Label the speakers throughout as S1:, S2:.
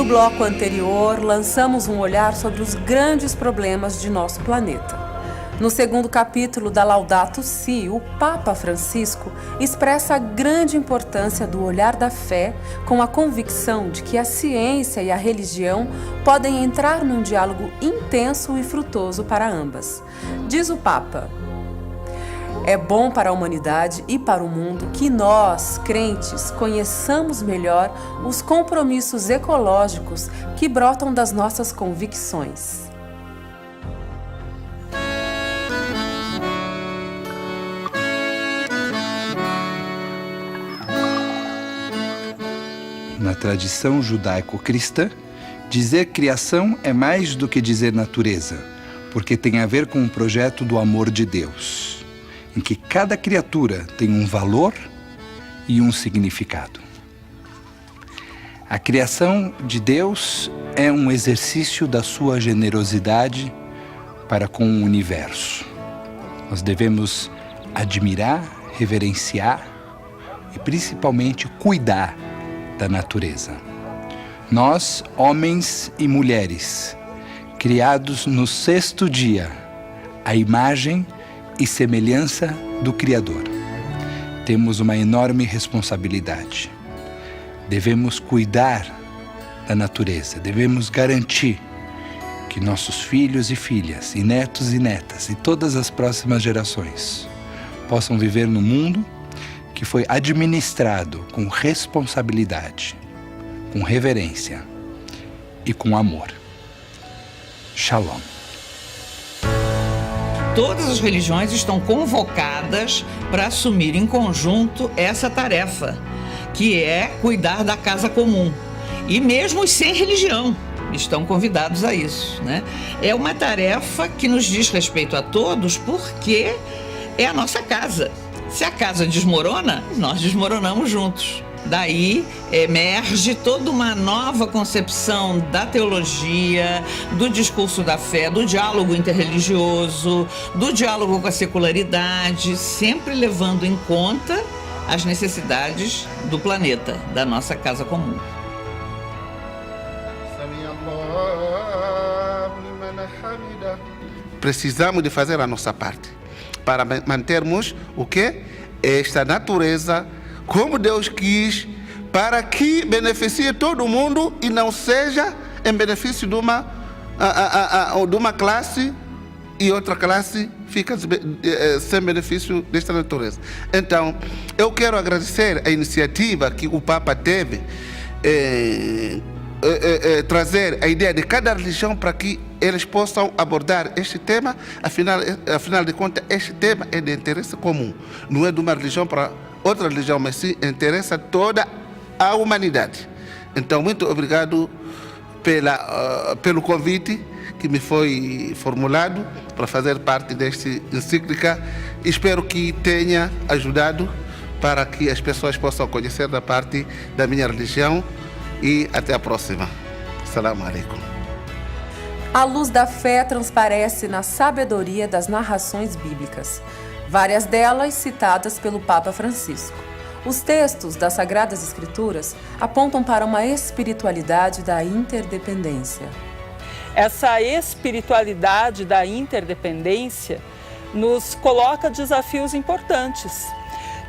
S1: bloco anterior, lançamos um olhar sobre os grandes problemas de nosso planeta. No segundo capítulo da Laudato Si, o Papa Francisco expressa a grande importância do olhar da fé, com a convicção de que a ciência e a religião podem entrar num diálogo intenso e frutoso para ambas. Diz o Papa: é bom para a humanidade e para o mundo que nós, crentes, conheçamos melhor os compromissos ecológicos que brotam das nossas convicções.
S2: Na tradição judaico-cristã, dizer criação é mais do que dizer natureza, porque tem a ver com o projeto do amor de Deus, em que cada criatura tem um valor e um significado. A criação de Deus é um exercício da sua generosidade para com o universo. Nós devemos admirar, reverenciar e principalmente cuidar da natureza. Nós, homens e mulheres, criados no sexto dia, à imagem e semelhança do Criador, temos uma enorme responsabilidade. Devemos cuidar da natureza, devemos garantir que nossos filhos e filhas, e netos e netas, e todas as próximas gerações possam viver no mundo que foi administrado com responsabilidade, com reverência e com amor. Shalom.
S3: Todas as religiões estão convocadas para assumir em conjunto essa tarefa, que é cuidar da casa comum. E mesmo os sem religião estão convidados a isso, né? É uma tarefa que nos diz respeito a todos, porque é a nossa casa. Se a casa desmorona, nós desmoronamos juntos. Daí emerge toda uma nova concepção da teologia, do discurso da fé, do diálogo interreligioso, do diálogo com a secularidade, sempre levando em conta as necessidades do planeta, da nossa casa comum.
S4: Precisamos de fazer a nossa parte para mantermos o quê? Esta natureza como Deus quis, para que beneficie todo mundo e não seja em benefício de uma classe e outra classe fica sem benefício desta natureza. Então, eu quero agradecer a iniciativa que o Papa teve, trazer a ideia de cada religião para que eles possam abordar este tema. Afinal de contas, este tema é de interesse comum. Não é de uma religião para outra religião, mas sim interessa toda a humanidade. Então, muito obrigado pelo convite que me foi formulado para fazer parte desta encíclica. Espero que tenha ajudado para que as pessoas possam conhecer da parte da minha religião. E até a próxima. Assalamu alaikum.
S1: A luz da fé transparece na sabedoria das narrações bíblicas, várias delas citadas pelo Papa Francisco. Os textos das Sagradas Escrituras apontam para uma espiritualidade da interdependência.
S5: Essa espiritualidade da interdependência nos coloca desafios importantes.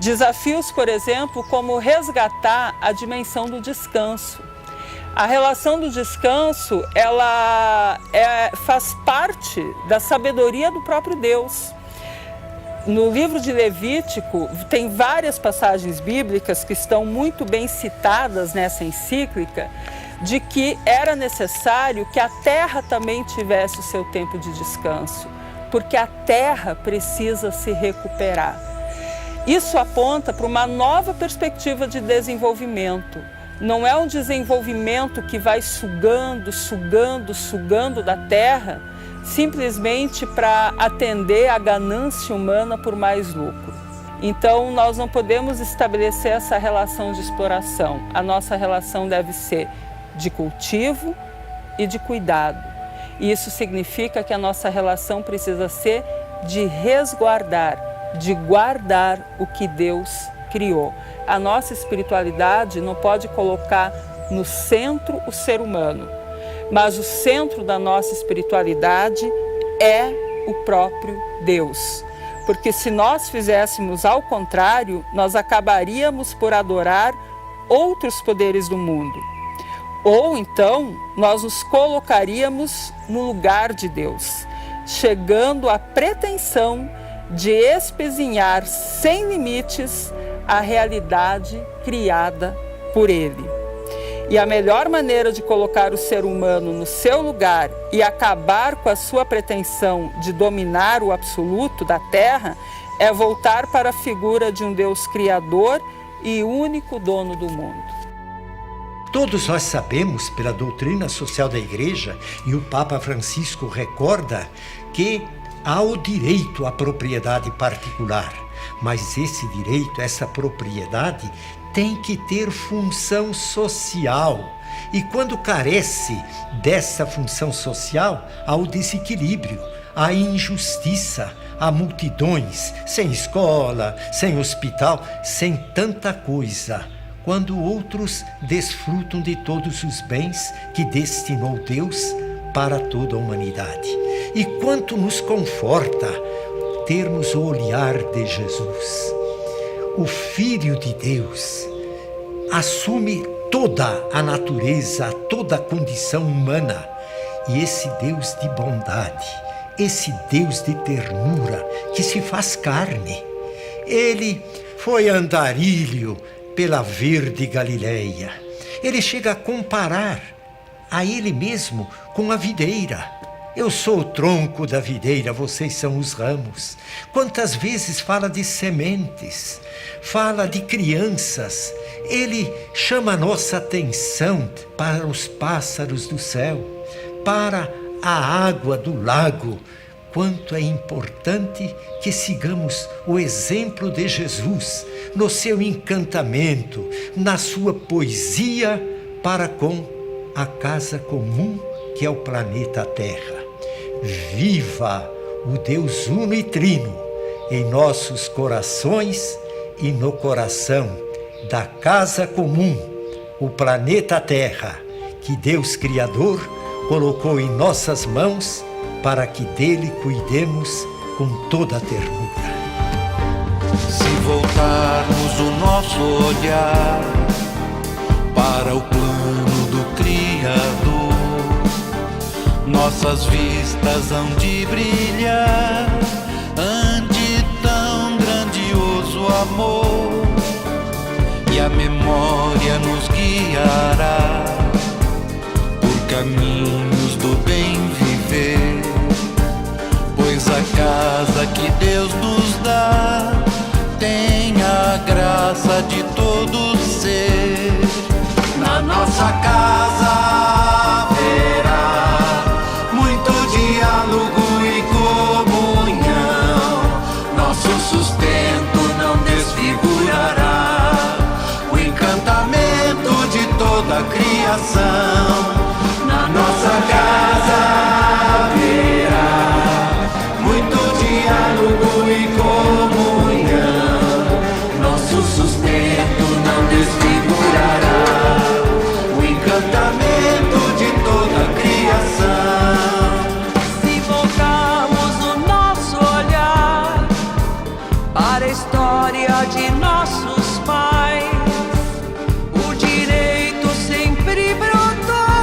S5: Desafios, por exemplo, como resgatar a dimensão do descanso. A relação do descanso, ela faz parte da sabedoria do próprio Deus. No livro de Levítico, tem várias passagens bíblicas que estão muito bem citadas nessa encíclica, de que era necessário que a terra também tivesse o seu tempo de descanso, porque a terra precisa se recuperar. Isso aponta para uma nova perspectiva de desenvolvimento. Não é um desenvolvimento que vai sugando da terra, simplesmente para atender à ganância humana por mais lucro. Então, nós não podemos estabelecer essa relação de exploração. A nossa relação deve ser de cultivo e de cuidado. E isso significa que a nossa relação precisa ser de resguardar, de guardar o que Deus criou. A nossa espiritualidade não pode colocar no centro o ser humano, mas o centro da nossa espiritualidade é o próprio Deus. Porque se nós fizéssemos ao contrário, nós acabaríamos por adorar outros poderes do mundo. Ou então, nós nos colocaríamos no lugar de Deus, chegando à pretensão de espezinhar sem limites a realidade criada por Ele. E a melhor maneira de colocar o ser humano no seu lugar e acabar com a sua pretensão de dominar o absoluto da Terra é voltar para a figura de um Deus criador e único dono do mundo.
S6: Todos nós sabemos, pela doutrina social da Igreja, e o Papa Francisco recorda, que há o direito à propriedade particular. Mas esse direito, essa propriedade, tem que ter função social. E quando carece dessa função social, há o desequilíbrio, há injustiça, há multidões sem escola, sem hospital, sem tanta coisa, quando outros desfrutam de todos os bens que destinou Deus para toda a humanidade. E quanto nos conforta termos o olhar de Jesus. O Filho de Deus assume toda a natureza, toda a condição humana. E esse Deus de bondade, esse Deus de ternura que se faz carne. Ele foi andarilho pela verde Galileia. Ele chega a comparar a ele mesmo com a videira. Eu sou o tronco da videira, vocês são os ramos. Quantas vezes fala de sementes, fala de crianças. Ele chama a nossa atenção para os pássaros do céu, para a água do lago. Quanto é importante que sigamos o exemplo de Jesus no seu encantamento, na sua poesia para com a casa comum que é o planeta Terra. Viva o Deus uno e trino em nossos corações e no coração da casa comum, o planeta Terra, que Deus Criador colocou em nossas mãos para que dele cuidemos com toda a ternura.
S7: Se voltarmos o nosso olhar para o plano do Criador, nossas vistas hão de brilhar ante tão grandioso amor, e a memória nos guiará por caminhos do bem viver, pois a casa que Deus nos dá tem a graça de todo ser. Na nossa casa haverá muito diálogo e comunhão, nosso sustento não desfigurará o encantamento de toda a criação. Na nossa casa haverá muito diálogo e comunhão, nosso sustento não desfigurará o encantamento de toda a criação.
S8: Se voltarmos o nosso olhar para a história de nossos pais, o direito sempre brotou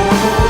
S7: amor.